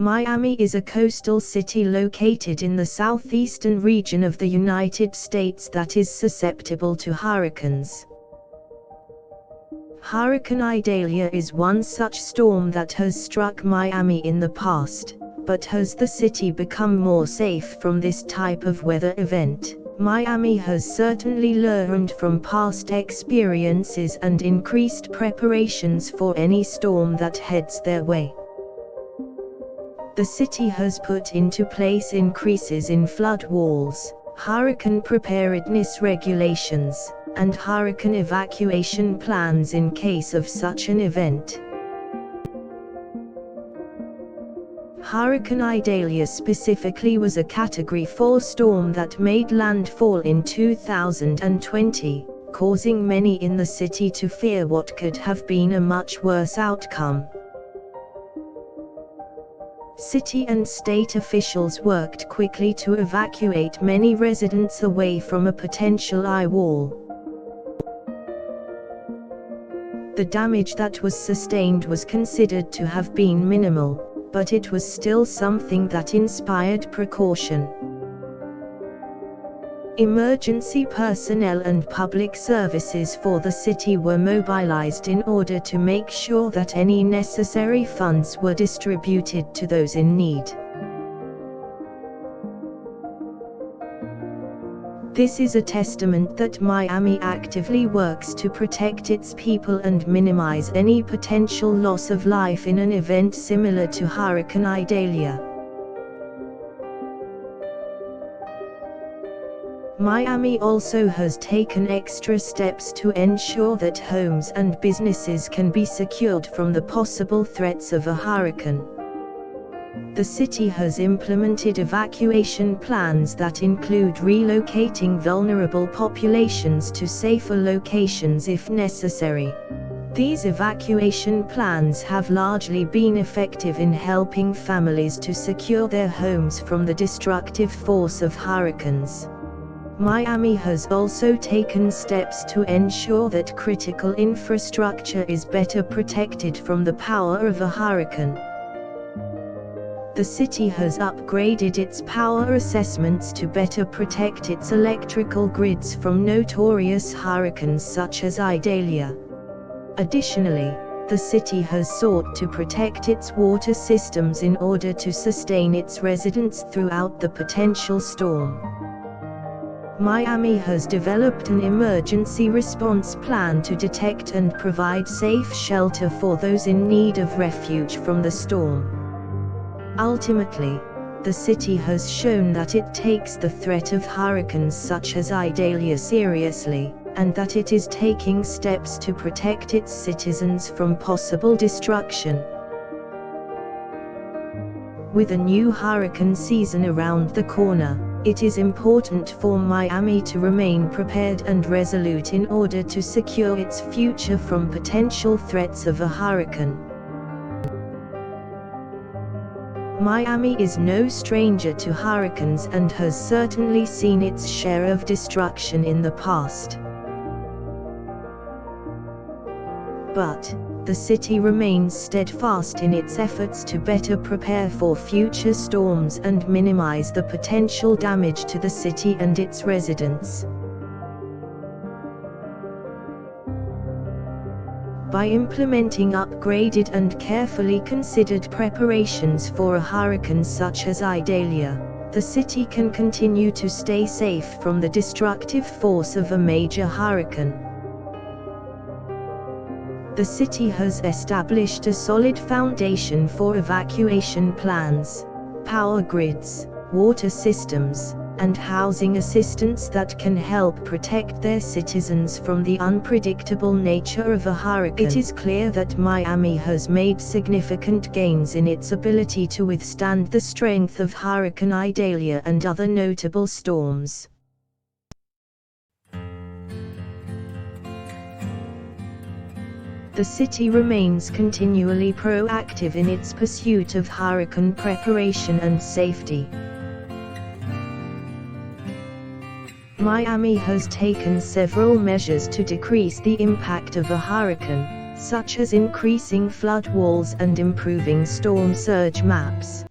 Miami is a coastal city located in the southeastern region of the United States that is susceptible to hurricanes. Hurricane Idalia is one such storm that has struck Miami in the past, but has the city become more safe from this type of weather event? Miami has certainly learned from past experiences and increased preparations for any storm that heads their way. The city has put into place increases in flood walls, hurricane preparedness regulations, and hurricane evacuation plans in case of such an event. Hurricane Idalia specifically was a Category 4 storm that made landfall in 2020, causing many in the city to fear what could have been a much worse outcome. City and state officials worked quickly to evacuate many residents away from a potential eye wall. The damage that was sustained was considered to have been minimal, but it was still something that inspired precaution. Emergency personnel and public services for the city were mobilized in order to make sure that any necessary funds were distributed to those in need. This is a testament that Miami actively works to protect its people and minimize any potential loss of life in an event similar to Hurricane Idalia. Miami also has taken extra steps to ensure that homes and businesses can be secured from the possible threats of a hurricane. The city has implemented evacuation plans that include relocating vulnerable populations to safer locations if necessary. These evacuation plans have largely been effective in helping families to secure their homes from the destructive force of hurricanes. Miami has also taken steps to ensure that critical infrastructure is better protected from the power of a hurricane. The city has upgraded its power assessments to better protect its electrical grids from notorious hurricanes such as Idalia. Additionally, the city has sought to protect its water systems in order to sustain its residents throughout the potential storm. Miami has developed an emergency response plan to detect and provide safe shelter for those in need of refuge from the storm. Ultimately, the city has shown that it takes the threat of hurricanes such as Idalia seriously, and that it is taking steps to protect its citizens from possible destruction. With a new hurricane season around the corner, it is important for Miami to remain prepared and resolute in order to secure its future from potential threats of a hurricane. Miami is no stranger to hurricanes and has certainly seen its share of destruction in the past. But the city remains steadfast in its efforts to better prepare for future storms and minimize the potential damage to the city and its residents. By implementing upgraded and carefully considered preparations for a hurricane such as Idalia, the city can continue to stay safe from the destructive force of a major hurricane. The city has established a solid foundation for evacuation plans, power grids, water systems, and housing assistance that can help protect their citizens from the unpredictable nature of a hurricane. It is clear that Miami has made significant gains in its ability to withstand the strength of Hurricane Idalia and other notable storms. The city remains continually proactive in its pursuit of hurricane preparation and safety. Miami has taken several measures to decrease the impact of a hurricane, such as increasing flood walls and improving storm surge maps.